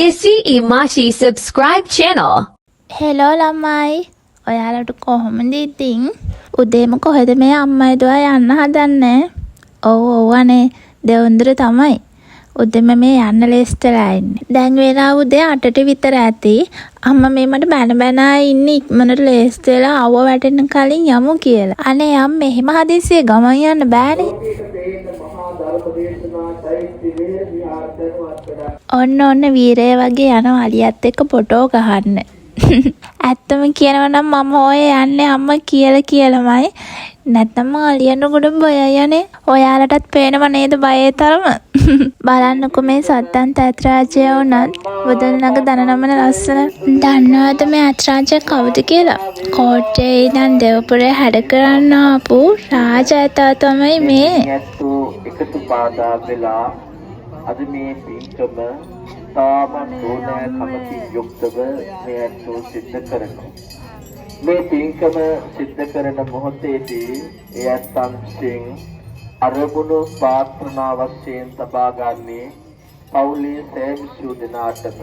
Isi Imachi subscribe channel. Hello ළමයි. ඔයාලට කොහොමද ඉතින්? උදේම කොහෙද මේ අම්මයි දුවා යන්න හදන්නේ? ඔව් අනේ දෙවුන්දර තමයි. උදේම මේ යන්න ලේස්ටලා ඉන්නේ. දැන් වෙලාව උදේ 8ට විතර ඇති. අම්මා මේ මට බැන ඉන්නේ ඉක්මනට ලේස්ටලා අවුව වැටෙන්න කලින් යමු කියලා. අනේ අම්මේ එහෙම හදිස්සියේ ගමන් යන්න බෑනේ. ඔන්න වීරය වගේ යනවා අලියත් එක්ක ෆොටෝ ගහන්න. ඇත්තම කියනවා නම් මම ඔය යන්නේ අම්මා කියලාමයි. නැත්නම් අලියන ගොඩ බයයනේ. ඔයාලටත් පේනව නේද බයේ තරම? බලන්නකෝ මේ සත්තන්ත ඇත්රාජය වුණත් බුදුන් ළඟ දන නමන ලස්සන. දන්නවද මේ ඇත්රාජය කවුද කියලා? කෝට්ටේ ඉඳන් දෙවපුරේ හැඩ කරන්න ආපු රාජ ඇතා තමයි මේ. එකතු පාදා වෙලා අද මේ පින්කම තාමත් ඕනෑ කමකින් යුක්තව මේ ඇත්තෝ සිද්ධ කරනවා. මේ පින්කම සිද්ධ කරන මොහොතේදී ඒ ඇත්තන්සින් අරමුණු ප්‍රාර්ථනා වශයෙන් තබා ගන්නේ පවුලේ සෑම දෙනාටම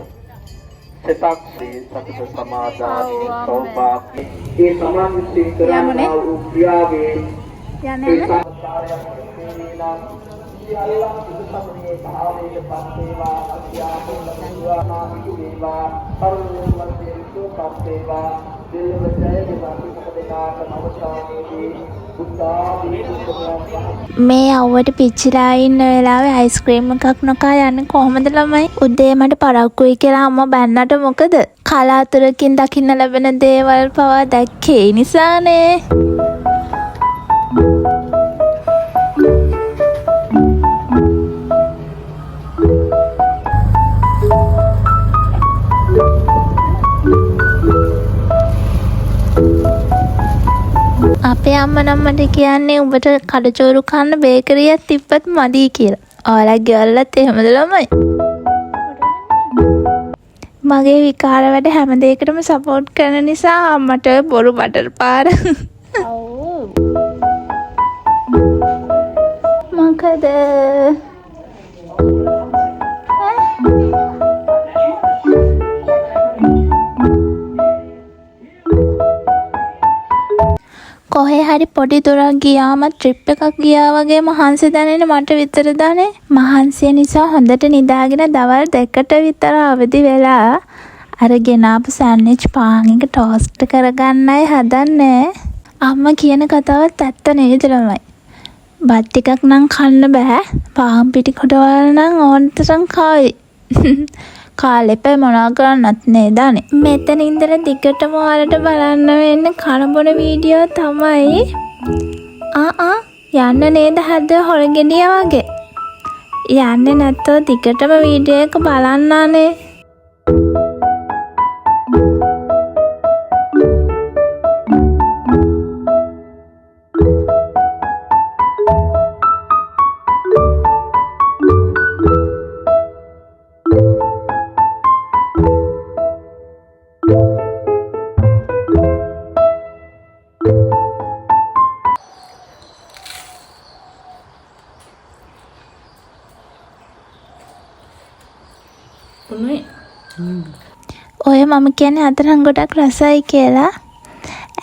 සතක්සේ සතත සමාදාන සෞභාග්‍ය ඒ සමාන විශ්ින් කරනා වූ ක්‍රියාවේ යන්නේ Allah bersama bahari pastiwa asyapun berjuana hidupa perlu itu pastiwa bila berjaya dibagi kemerdekaan awasani මේ අවුවට පිච්චිලා ඉන්න වෙලාවේ අයිස්ක්‍රීම් එකක් නොකා යන්නේ කොහොමද ළමයි? උදේ මට පරක්කුයි කියලා අම්මා බැන්නට මොකද? කලාතුරකින් දකින්න ලැබෙන දේවල් පවා දැක්කේ නිසානේ. අපේ අම්මා නම් මට කියන්නේ උඹට කඩචෝරු කන්න බේකරියක් තිබ්බත් මදි කියලා. ඔයාලා ගෙවල්ලත් එහෙමද ළමයි? මගේ විකාර වැඩ හැම දෙයකටම සපෝට් කරන නිසා අම්මට බොරු බටර් පාර. ඔව්. මොකද? කොහේ හරි පොඩි දුරක් ගියාම ට්‍රිප් එකක් ගියා වගේ මහන්සි දැනෙන්නේ මට විතරදානේ. මහන්සිය නිසා හොඳට නිදාගෙන දවල් 2ට විතර අවදි වෙලා අරගෙන ආපු සෑන්ඩ්විච් පාන් එක ටෝස්ට් කරගන්නයි හදන්නේ. අම්මා කියන කතාවත් ඇත්ත නේද ළමයි? බත් ටිකක් නම් කන්න බෑ. පාන් පිටි කොටවල් නම් ඕනතරම් කාවි. කාලෙපේ මොනවා කරන්නත් නේද අනේ. මෙතන ඉඳලා දිගටම ඔයාලට බලන්න වෙන්නේ කනබොන වීඩියෝ තමයි. යන්න නේද හැද හොරගෙඩිය වගේ. යන්නේ නැත්තෝ දිගටම වීඩියෝ එක බලන්න අනේ. ඔය මම කියන්නේ අතරම් ගොඩක් රසයි කියලා.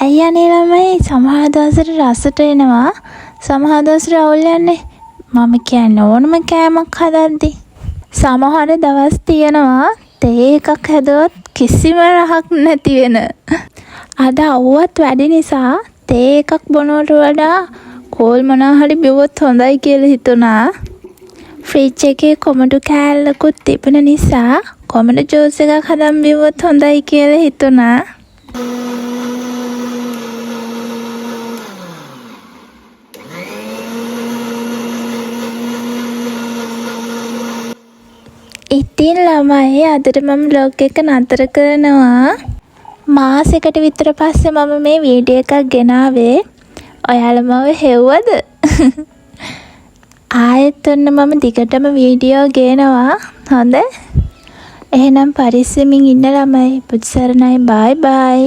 ඇයි අනේ ළමයි සමහර දවසට රසට එනවා සමහර දවසට අවුල් යන්නේ. මම කියන්නේ ඕනම කෑමක් හදද්දි සමහර දවස් තියෙනවා තේ එකක් හැදුවත් කිසිම රහක් නැති වෙන. අද අවුවත් වැඩි නිසා තේ එකක් බොනවට වඩා කෝල් මොනවා හරි බිව්වොත් හොඳයි කියලා හිතුණා. ෆ්‍රිජ් එකේ කොමඩු කෑල්ලකුත් තිබුණ නිසා කොමඩු ජූස් එකක් හදන් බිව්වොත් හොඳයි කියලා හිතුණා. ඉතින් ළමයි අදට මම බ්ලොග් එක නතර කරනවා. මාසෙකට විතර පස්සේ මම මේ වීඩියෝ එකක් ගෙනාවේ. ඔයාලා මම හෙව්වද? ආයෙත් ඔන්න මම දිගටම වීඩියෝ ගේනවා. හොඳ? එහෙනම් පරිස්සමින් ඉන්න ළමයි. පුත් සරණයි. බයි බයි.